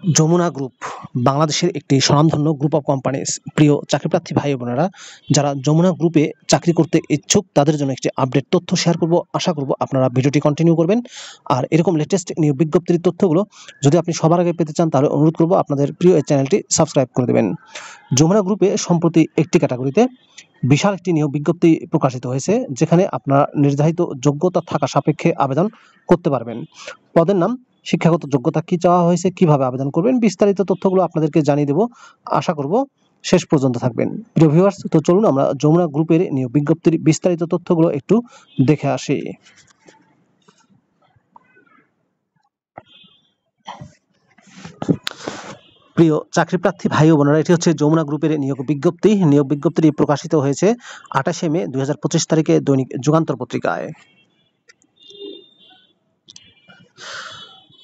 Jamuna group বাংলাদেশের একটি স্বনামধন্য গ্রুপ অফ কোম্পানিজ। প্রিয় চাকরিপ্রার্থী ভাই বোনেরা, যারা যমুনা গ্রুপে চাকরি করতে ইচ্ছুক তাদের জন্য একটি আপডেট তথ্য শেয়ার করব। আশা করব আপনারা ভিডিওটি কন্টিনিউ করবেন। আর এরকম লেটেস্ট নিয়োগ বিজ্ঞপ্তির তথ্যগুলো যদি আপনি সবার আগে পেতে চান তাহলে অনুরোধ করব আপনাদের প্রিয় এই চ্যানেলটি সাবস্ক্রাইব করে দেবেন। যমুনা গ্রুপে সম্প্রতি একটি ক্যাটাগরিতে বিশাল একটি নিয়োগ বিজ্ঞপ্তি প্রকাশিত হয়েছে, যেখানে আপনারা নির্ধারিত যোগ্যতা থাকা সাপেক্ষে আবেদন করতে পারবেন। পদের নাম, শিক্ষাগত যোগ্যতা কি চাওয়া হয়েছে, কিভাবে আবেদন করবেন, বিস্তারিত তথ্যগুলো আপনাদেরকে জানিয়ে দেব। আশা করব শেষ পর্যন্ত থাকবেন। প্রিয় ভিউয়ার্স, তো চলুন আমরা যমুনা গ্রুপের নিয়োগ বিজ্ঞপ্তির বিস্তারিত তথ্যগুলো একটু দেখে আসি। প্রিয় চাকরিপ্রার্থী ভাই ও বোনেরা, এটি হচ্ছে যমুনা গ্রুপের নিয়োগ বিজ্ঞপ্তি। নিয়োগ বিজ্ঞপ্তিটি প্রকাশিত হয়েছে 28শে মে 2025 তারিখে দৈনিক যুগান্তর পত্রিকায়।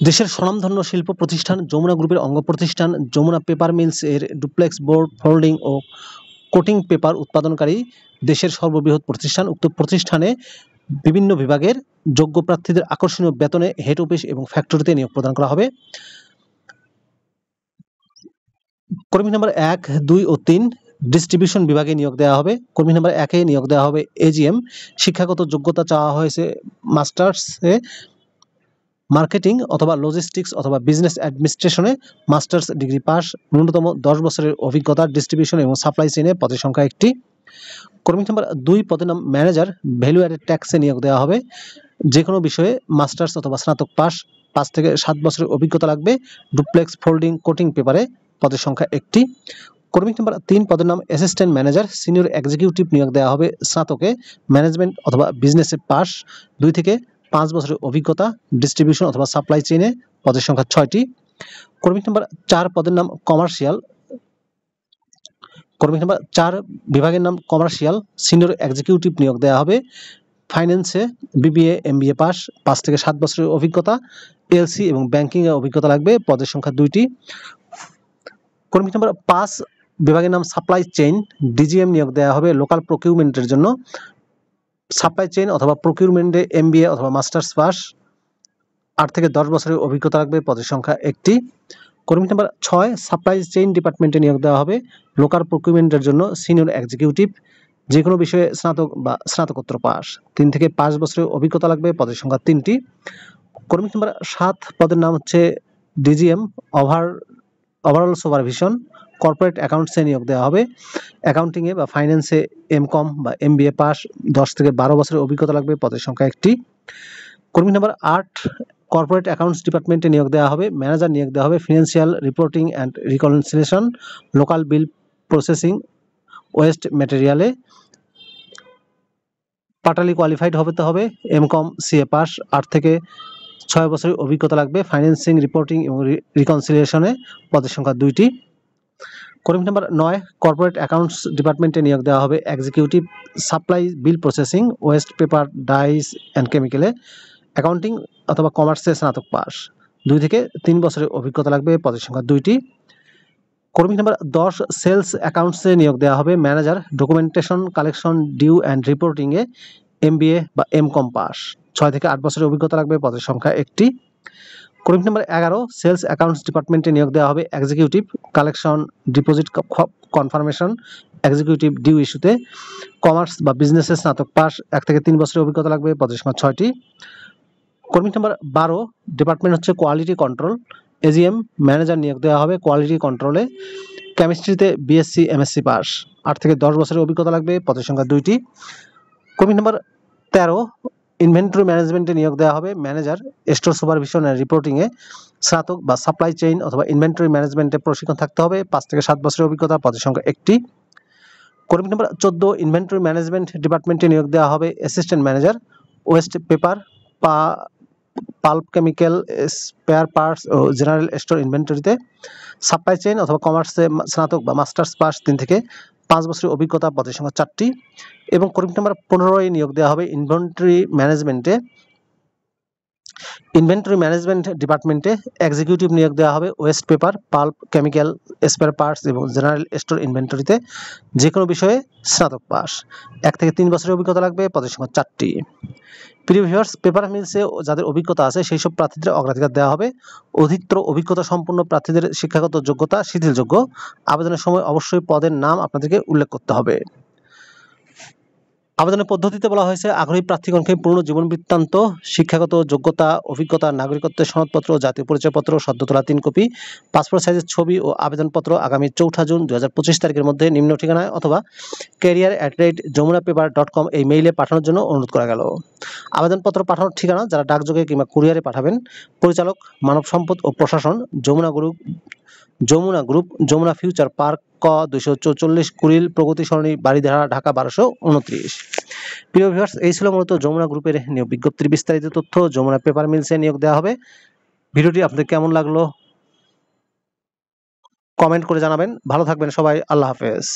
দেশের স্বনামধন্য শিল্প প্রতিষ্ঠান যমুনা গ্রুপের অঙ্গ প্রতিষ্ঠান যমুনা পেপার মিলস এর ডুপ্লেক্স বোর্ড, ফোল্ডিং ও কোটিং পেপার উৎপাদনকারী দেশের সর্ববৃহৎ প্রতিষ্ঠান। উক্ত প্রতিষ্ঠানে বিভিন্ন বিভাগের যোগ্য প্রার্থীদের আকর্ষণীয় বেতনে হেড অফিস এবং ফ্যাক্টরিতে নিয়োগ প্রদান করা হবে। কর্মী নাম্বার 1, 2 ও 3 ডিস্ট্রিবিউশন বিভাগে নিয়োগ দেওয়া হবে। কর্মী নাম্বার 1-এ নিয়োগ দেওয়া হবে এজিএম। শিক্ষাগত যোগ্যতা চাওয়া হয়েছে মাস্টার্সে মার্কেটিং অথবা লজিস্টিক্স অথবা বিজনেস অ্যাডমিনিস্ট্রেশনে মাস্টার্স ডিগ্রি পাস, ন্যূনতম 10 বছরের অভিজ্ঞতা ডিস্ট্রিবিউশন এবং সাপ্লাই চেইনে, পদের সংখ্যা 1টি। কর্মী নাম্বার 2, পদের নাম ম্যানেজার, ভ্যালু অ্যাডেড ট্যাক্সে নিয়োগ দেওয়া হবে। যে কোনো বিষয়ে মাস্টার্স অথবা স্নাতক পাস, 5 থেকে 7 বছরের অভিজ্ঞতা লাগবে ডুপ্লেক্স, ফোল্ডিং, কোটিং পেপারে, পদের সংখ্যা 1টি। কর্মী নাম্বার 3, পদের নাম অ্যাসিস্ট্যান্ট ম্যানেজার, সিনিয়র এক্সিকিউটিভ নিয়োগ দেওয়া হবে স্নাতকে ম্যানেজমেন্ট অথবা বিজনেসে পাস, 2 থেকে 5 বছরের অভিজ্ঞতা ডিস্ট্রিবিউশন অথবা সাপ্লাই চেইনে, পদের সংখ্যা 6টি। কর্মী নাম্বার 4, পদের নাম কমার্শিয়াল, কর্মী নাম্বার 4 বিভাগের নাম কমার্শিয়াল, সিনিয়র এক্সিকিউটিভ নিয়োগ দেওয়া হবে ফাইন্যান্সে বিবিএ এমবিএ পাস, 5 থেকে 7 বছরের অভিজ্ঞতা, এলসি এবং ব্যাংকিং এর অভিজ্ঞতা লাগবে, পদের সংখ্যা 2টি। কর্মী নাম্বার 5 বিভাগের নাম সাপ্লাই চেইন, ডিজিএম নিয়োগ দেওয়া হবে লোকাল প্রকিউরমেন্টের জন্য, সাপ্লাই চেইন অথবা প্রকিউরমেন্টে এমবিএ অথবা মাস্টার্স পাস, 8 থেকে 10 বছরের অভিজ্ঞতা লাগবে, পদের সংখ্যা 1টি। কর্মী নাম্বার 6, সাপ্লাই চেইন ডিপার্টমেন্টে নিয়োগ দেওয়া হবে লোকাল প্রকিউরমেন্টের জন্য সিনিয়র এক্সিকিউটিভ, যে কোনো বিষয়ে স্নাতক বা স্নাতকোত্তর পাস, 3 থেকে 5 বছরের অভিজ্ঞতা লাগবে, পদের সংখ্যা 3টি। কর্মী নাম্বার 7, পদের নাম হচ্ছে ডিজিএম, ওভারঅল সুপারভিশন, কর্পোরেট অ্যাকাউন্টসে নিয়োগ দেওয়া হবে। অ্যাকাউন্টিংয়ে বা ফাইন্যান্সে এমকম বা এমবিএ পাস, 10 থেকে 12 বছরের অভিজ্ঞতা লাগবে, পদের সংখ্যা 1টি। কর্মী নাম্বার 8, কর্পোরেট অ্যাকাউন্টস ডিপার্টমেন্টে নিয়োগ দেওয়া হবে ম্যানেজার নিয়োগ দেওয়া হবে financial reporting and reconciliation, local bill processing, waste ম্যাটেরিয়ালে, পাটালি কোয়ালিফাইড হতে হবে, এমকম সিএ পাস, 8 থেকে 6 বছরের অভিজ্ঞতা লাগবে ফাইন্যান্সিং, রিপোর্টিং এবং রিকনসিলিয়েশনে, পদের সংখ্যা 2টি। কর্মী নাম্বার 9, কর্পোরেট অ্যাকাউন্টস ডিপার্টমেন্টে নিয়োগ দেওয়া হবে executive, supply bill processing, waste paper, dyes and কেমিক্যালে, অ্যাকাউন্টিং অথবা কমার্সে স্নাতক পাস, 2 থেকে 3 বছরের অভিজ্ঞতা লাগবে, পদের সংখ্যা 2টি। কর্মী নাম্বার 10, সেলস অ্যাকাউন্টসে নিয়োগ দেওয়া হবে manager, documentation collection, due and রিপোর্টিংয়ে এমবিএ বা এমকম পাস, 6 থেকে 8 বছরের অভিজ্ঞতা লাগবে, পদের সংখ্যা 1টি। কর্মী নাম্বার 11, সেলস অ্যাকাউন্টস ডিপার্টমেন্টে নিয়োগ দেওয়া হবে executive, collection, deposit confirmation, executive due ইস্যুতে, কমার্স বা বিজনেসে স্নাতক পাস, 1 থেকে 3 বছরের অভিজ্ঞতা লাগবে, পদের সংখ্যা 6টি। কর্মী নাম্বার 12, ডিপার্টমেন্ট হচ্ছে কোয়ালিটি কন্ট্রোল, এজিএম ম্যানেজার নিয়োগ দেওয়া হবে কোয়ালিটি কন্ট্রোলে, কেমিস্ট্রিতে বিএসসি এমএসসি পাস, 8 থেকে 10 বছরের অভিজ্ঞতা লাগবে, পদের সংখ্যা 2টি। কর্মী নাম্বার 13, ইনভেন্টরি ম্যানেজমেন্টে নিয়োগ দেওয়া হবে ম্যানেজার, স্টোর সুপারভিশন অ্যান্ড রিপোর্টিংয়ে, স্নাতক বা সাপ্লাই চেইন অথবা ইনভেন্টরি ম্যানেজমেন্টে প্রশিক্ষণ থাকতে হবে, 5 থেকে 7 বছরের অভিজ্ঞতা, পদের সংখ্যা 1টি। কর্মী নাম্বার 14, ইনভেন্টরি ম্যানেজমেন্ট ডিপার্টমেন্টে নিয়োগ দেওয়া হবে assistant manager, waste paper, pulp chemical, spare parts ও জেনারেল স্টোর ইনভেন্টরিতে, সাপ্লাই চেইন অথবা কমার্সে স্নাতক বা মাস্টার্স পাস, 3 থেকে 5 বছরের অভিজ্ঞতা, পদের সংখ্যা 4টি। এবং কর্মী নাম্বার 15 নিয়োগ দেওয়া হবে ইনভেন্টরি ম্যানেজমেন্টে, ইনভেন্টরি ম্যানেজমেন্ট ডিপার্টমেন্টে এক্সিকিউটিভ নিয়োগ দেওয়া হবে West paper, pulp, chemical, spare parts এবং জেনারেল স্টোর ইনভেন্টরিতে যে কোনো বিষয়ে স্নাতক পাস। 1 থেকে 3 বছরের অভিজ্ঞতা লাগবে, পদের সংখ্যা 4টি। প্রিয় ভিউয়ার্স, পেপার মিলসে যাদের অভিজ্ঞতা আছে সেই সব প্রার্থীদের অগ্রাধিকার দেওয়া হবে। অধিকতর অভিজ্ঞতা সম্পন্ন প্রার্থীদের শিক্ষাগত যোগ্যতা শিথিলযোগ্য। আবেদনের সময় অবশ্যই পদের নাম আপনাদেরকে উল্লেখ করতে হবে। আবেদনের পদ্ধতিতে বলা হয়েছে আগ্রহী প্রার্থীগণকে পূর্ণ জীবন বৃত্তান্ত, শিক্ষাগত যোগ্যতা, অভিজ্ঞতা, নাগরিকত্বের সনদপত্র, জাতীয় পরিচয়পত্র, সদ্য তোলা 3 কপি, পাসপোর্ট সাইজের ছবি ও আবেদনপত্র আগামী 4 জুন 2025 তারিখের মধ্যে নিম্ন ঠিকানায় অথবা career@jamunapepar.com এই মেইলে পাঠানোর জন্য অনুরোধ করা গেল। আবেদনপত্র পাঠানোর ঠিকানা যারা ডাকযোগে কিংবা কুরিয়ারে পাঠাবেন: পরিচালক, মানব সম্পদ ও প্রশাসন, Jamuna group, Jamuna future park, ক 244 কুড়িল, প্রগতি সরণি, বাড়িধারা, ঢাকা 1229। প্রিয় ভিউয়ার্স, এই ছিল মূলত যমুনা গ্রুপের নিয়োগ বিজ্ঞপ্তির বিস্তারিত তথ্য। যমুনা পেপার মিলসে নিয়োগ দেওয়া হবে। ভিডিওটি আপনাদের কেমন লাগলো কমেন্ট করে জানাবেন। ভালো থাকবেন সবাই। আল্লাহ হাফেজ।